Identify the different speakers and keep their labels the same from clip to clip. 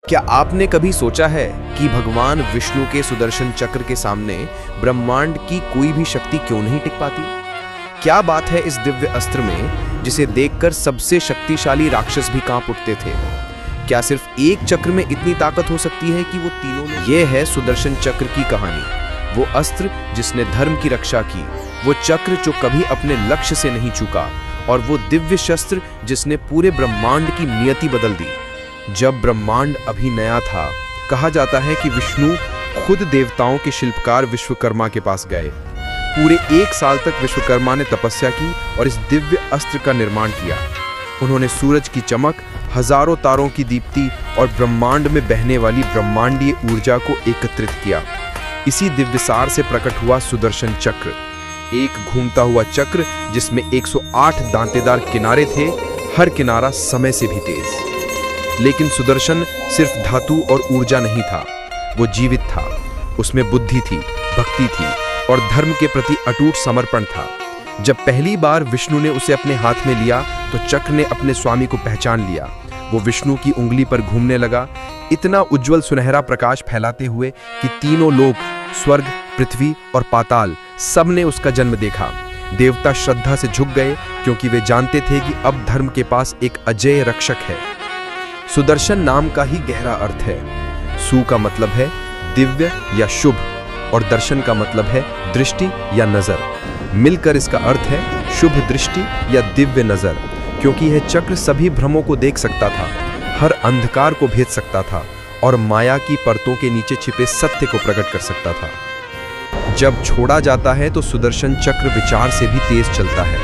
Speaker 1: क्या आपने कभी सोचा है कि भगवान विष्णु के सुदर्शन चक्र के सामने ब्रह्मांड की कोई भी शक्ति क्यों नहीं टिक पाती? क्या बात है इस दिव्य अस्त्र में जिसे देखकर सबसे शक्तिशाली राक्षस भी कांप उठते थे? क्या सिर्फ एक चक्र में इतनी ताकत हो सकती है कि वो तीनों में? यह है सुदर्शन चक्र की कहानी। वो अस्त्र जिसने धर्म की रक्षा की, वो चक्र जो कभी अपने लक्ष्य से नहीं चूका, और वो दिव्य शस्त्र जिसने पूरे ब्रह्मांड की नियति बदल दी। जब ब्रह्मांड अभी नया था, कहा जाता है कि विष्णु खुद देवताओं के शिल्पकार विश्वकर्मा के पास गए। पूरे 1 साल तक विश्वकर्मा ने तपस्या की और इस दिव्य अस्त्र का निर्माण किया। उन्होंने सूरज की चमक, हजारों तारों की दीप्ति और ब्रह्मांड में बहने वाली ब्रह्मांडीय ऊर्जा को एकत्रित किया। इसी दिव्यसार से प्रकट हुआ सुदर्शन चक्र, एक घूमता हुआ चक्र जिसमें 108 दांतेदार किनारे थे, हर किनारा समय से भी तेज। लेकिन सुदर्शन सिर्फ धातु और ऊर्जा नहीं था, वो जीवित था। उसमें बुद्धि थी, भक्ति थी और धर्म के प्रति अटूट समर्पण था। जब पहली बार विष्णु ने उसे अपने हाथ में लिया तो चक्र ने अपने स्वामी को पहचान लिया। वो विष्णु की उंगली पर घूमने लगा, इतना उज्जवल सुनहरा प्रकाश फैलाते हुए कि तीनों लोक, स्वर्ग, पृथ्वी और पाताल, सब ने उसका जन्म देखा। देवता श्रद्धा से झुक गए क्योंकि वे जानते थे कि अब धर्म के पास एक अजेय रक्षक है। सुदर्शन नाम का ही गहरा अर्थ है। सु का मतलब है दिव्य या शुभ और दर्शन का मतलब है दृष्टि या नजर। मिलकर इसका अर्थ है शुभ दृष्टि या दिव्य नजर, क्योंकि यह चक्र सभी भ्रमों को देख सकता था, हर अंधकार को भेद सकता था और माया की परतों के नीचे छिपे सत्य को प्रकट कर सकता था। जब छोड़ा जाता है तो सुदर्शन चक्र विचार से भी तेज चलता है।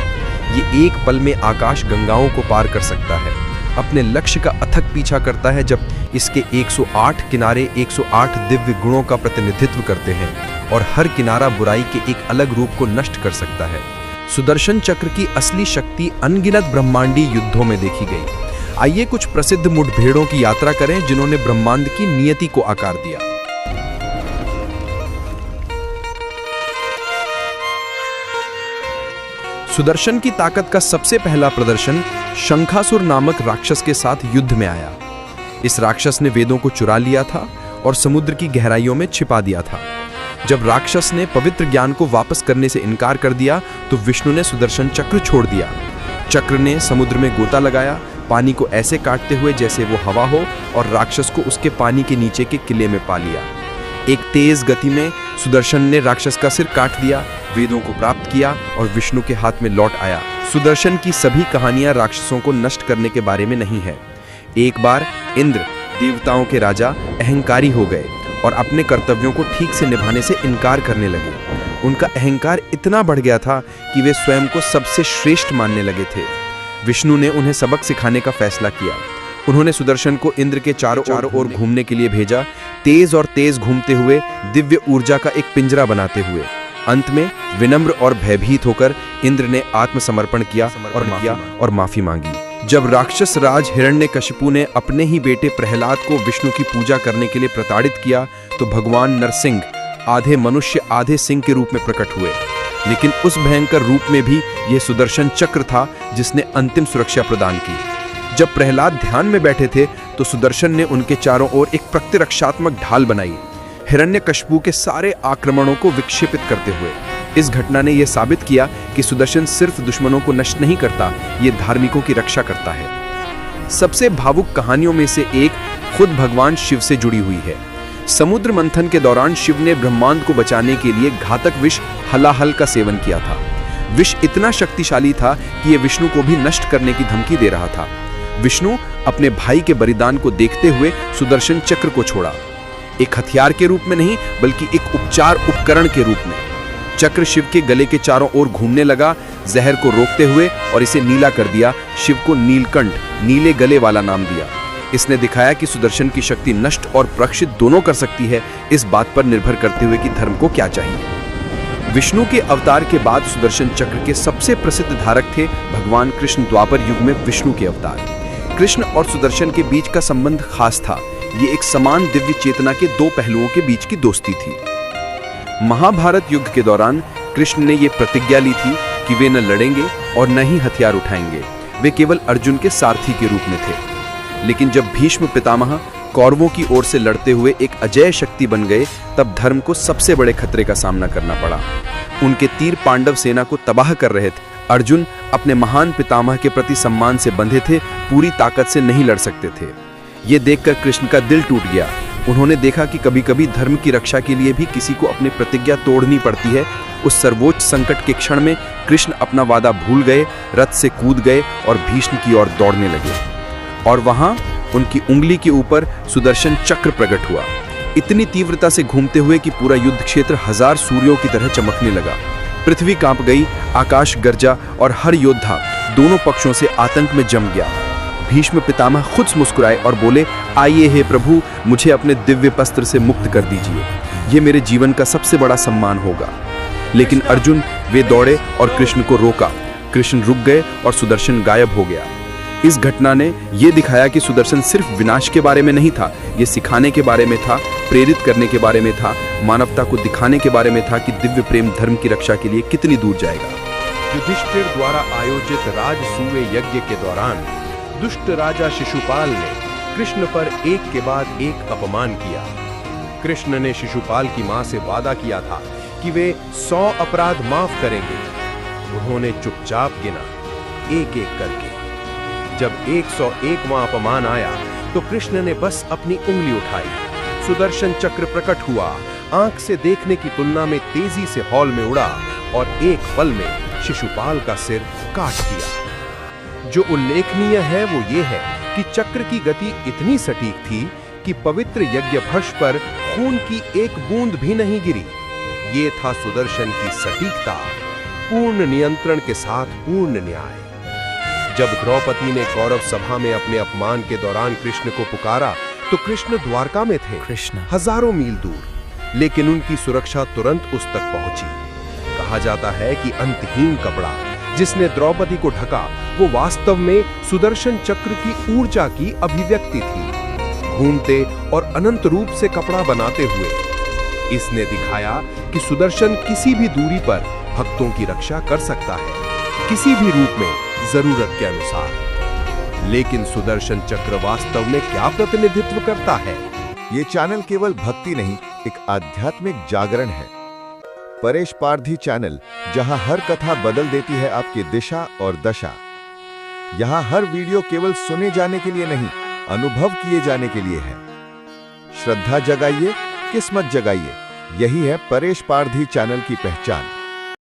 Speaker 1: ये एक पल में आकाश गंगाओं को पार कर सकता है, अपने लक्ष्य का अथक पीछा करता है। जब इसके 108 किनारे 108 दिव्य गुणों का प्रतिनिधित्व करते हैं और हर किनारा बुराई के एक अलग रूप को नष्ट कर सकता है। सुदर्शन चक्र की असली शक्ति अनगिनत ब्रह्मांडी युद्धों में देखी गई। आइए कुछ प्रसिद्ध मुठभेड़ों की यात्रा करें जिन्होंने ब्रह्मांड की नियति को आकार दिया। सुदर्शन की ताकत का सबसे पहला प्रदर्शन शंखासुर नामक राक्षस के साथ युद्ध में आया। इस राक्षस ने वेदों को चुरा लिया था और समुद्र की गहराइयों में छिपा दिया था। जब राक्षस ने पवित्र ज्ञान को वापस करने से इनकार कर दिया तो विष्णु ने सुदर्शन चक्र छोड़ दिया। चक्र ने समुद्र में गोता लगाया, पानी को ऐसे काटते हुए जैसे वो हवा हो, और राक्षस को उसके पानी के नीचे के किले में पा लिया। एक तेज गति में सुदर्शन ने राक्षस का सिर काट दिया, वेदों को प्राप्त किया और विष्णु के हाथ में लौट आया। सुदर्शन की सभी कहानियां राक्षसों को नष्ट करने के बारे में नहीं है। एक बार इंद्र, देवताओं के राजा, अहंकारी हो गए और अपने कर्तव्यों को ठीक से निभाने से इनकार करने लगे। उनका अहंकार इतना बढ़ गया था कि वे स्वयं को सबसे श्रेष्ठ मानने लगे थे। विष्णु ने उन्हें सबक सिखाने का फैसला किया। उन्होंने सुदर्शन को इंद्र के चारों ओर घूमने के लिए भेजा, तेज घूमते हुए, दिव्य ऊर्जा का एक पिंजरा बनाते हुए। अंत में विनम्र और भयभीत होकर इंद्र ने आत्मसमर्पण किया और माफी मांगी। जब राक्षस राज हिरण्यकशिपु ने अपने ही बेटे प्रहलाद को विष्णु की पूजा करने के लिए प्रताड़ित किया तो भगवान नरसिंह आधे मनुष्य आधे सिंह के रूप में प्रकट हुए। लेकिन उस भयंकर रूप में भी यह सुदर्शन चक्र था जिसने अंतिम सुरक्षा प्रदान की। जब प्रहलाद ध्यान में बैठे थे तो सुदर्शन ने उनके चारों ओर एक प्रतिरक्षात्मक ढाल बनाई, हिरण्यकशिपु के सारे आक्रमणों को विक्षेपित करते हुए। इस घटना ने यह साबित किया कि सुदर्शन सिर्फ दुश्मनों को नष्ट नहीं करता, ये धार्मिकों की रक्षा करता है। सबसे भावुक कहानियों में से एक खुद भगवान शिव से जुड़ी हुई है। समुद्र मंथन के दौरान शिव ने ब्रह्मांड को बचाने के लिए घातक विष हलाहल का सेवन किया था। विष इतना शक्तिशाली था कि यह विष्णु को भी नष्ट करने की धमकी दे रहा था। विष्णु अपने भाई के बलिदान को देखते हुए सुदर्शन चक्र को छोड़ा, एक हथियार के रूप में नहीं बल्कि एक उपचार उपकरण के रूप में। चक्र शिव के गले के चारों ओर घूमने लगा, जहर को रोकते हुए, और इसे नीला कर दिया। शिव को नीलकंठ, नीले गले वाला नाम दिया। इसने दिखाया कि सुदर्शन की शक्ति नष्ट और प्रक्षित दोनों कर सकती है, इस बात पर निर्भर करते हुए कि धर्म को क्या चाहिए। विष्णु के अवतार के बाद सुदर्शन चक्र के सबसे प्रसिद्ध धारक थे भगवान कृष्ण। द्वापर युग में विष्णु के अवतार। कृष्ण और सुदर्शन के बीच का संबंध खास था। ये एक समान दिव्य चेतना के दो पहलुओं के बीच की दोस्ती थी। महाभारत युद्ध के दौरान कृष्ण ने यह प्रतिज्ञा ली थी कि वे न लड़ेंगे और न ही हथियार उठाएंगे। वे केवल अर्जुन के सारथी के रूप में थे। लेकिन जब भीष्म पितामह कौरवों की ओर से लड़ते हुए एक अजेय शक्ति बन गए, तब धर्म को सबसे बड़े खतरे का सामना करना पड़ा। उनके तीर पांडव सेना को तबाह कर रहे थे। अर्जुन अपने महान पितामह के प्रति सम्मान से बंधे थे, पूरी ताकत से नहीं लड़ सकते थे। ये देखकर कृष्ण का दिल टूट गया। उन्होंने देखा कि कभी-कभी धर्म की रक्षा के लिए भी किसी को अपनी प्रतिज्ञा तोड़नी पड़ती है। उस सर्वोच्च संकट के क्षण में कृष्ण अपना वादा भूल गए, रथ से कूद गए और भीष्म की ओर दौड़ने लगे। और वहां उनकी उंगली के ऊपर सुदर्शन चक्र प्रकट हुआ, इतनी तीव्रता से घूमते हुए कि पूरा युद्ध क्षेत्र 1000 सूर्यों की तरह चमकने लगा। पृथ्वी कांप गई, आकाश गरजा और हर योद्धा दोनों पक्षों से आतंक में जम गया। भीष्म पितामह खुद मुस्कुराए और बोले, आइए हे प्रभु, मुझे अपने दिव्य वस्त्र से मुक्त कर दीजिए, ये मेरे जीवन का सबसे बड़ा सम्मान होगा। लेकिन अर्जुन वे दौड़े और कृष्ण को रोका। कृष्ण रुक गए और सुदर्शन गायब हो गया। इस घटना ने यह दिखाया कि सुदर्शन सिर्फ विनाश के बारे में नहीं था, ये सिखाने के बारे में था, प्रेरित करने के बारे में था, मानवता को दिखाने के बारे में था कि दिव्य प्रेम धर्म की रक्षा के लिए कितनी दूर जाएगा।
Speaker 2: युधिष्ठिर द्वारा आयोजित राजसूय यज्ञ के दौरान दुष्ट राजा शिशुपाल ने कृष्ण पर एक के बाद एक अपमान किया। कृष्ण ने शिशुपाल की मां से वादा किया था कि वे 100 अपराध माफ करेंगे। उन्होंने चुपचाप गिना, एक एक करके। जब 101वां अपमान आया तो कृष्ण ने बस अपनी उंगली उठाई, सुदर्शन चक्र प्रकट हुआ, आंख से देखने की तुलना में तेजी से हॉल में उड़ा और एक पल में शिशुपाल का सिर काट दिया। जो उल्लेखनीय है वो ये है कि चक्र की गति इतनी सटीक थी कि पवित्र यज्ञ भस्म पर खून की एक बूंद भी नहीं गिरी। ये था सुदर्शन की सटीकता, पूर्ण नियंत्रण के साथ पूर्ण न्याय। जब द्रौपदी ने कौरव सभा में अपने अपमान के दौरान कृष्ण को पुकारा तो कृष्ण द्वारका में थे, हजारों मील दूर, लेकिन उनकी सुरक्षा तुरंत उस तक पहुंची। कहा जाता है कि अंतहीन कपड़ा जिसने द्रौपदी को ढका वो वास्तव में सुदर्शन चक्र की ऊर्जा की अभिव्यक्ति थी। घूमते और अनंत रूप से कपड़ा बनाते हुए इसने दिखाया कि सुदर्शन किसी भी दूरी पर भक्तों की रक्षा कर सकता है, किसी भी रूप में, जरूरत के अनुसार। लेकिन सुदर्शन चक्र वास्तव में क्या प्रतिनिधित्व करता है?
Speaker 3: ये चैनल केवल भक्ति नहीं, एक आध्यात्मिक जागरण है। परेश पारधी चैनल, जहां हर कथा बदल देती है आपकी दिशा और दशा। यहां हर वीडियो केवल सुने जाने के लिए नहीं, अनुभव किए जाने के लिए है। श्रद्धा जगाइए, किस्मत जगाइए, यही है परेश पारधी चैनल की पहचान।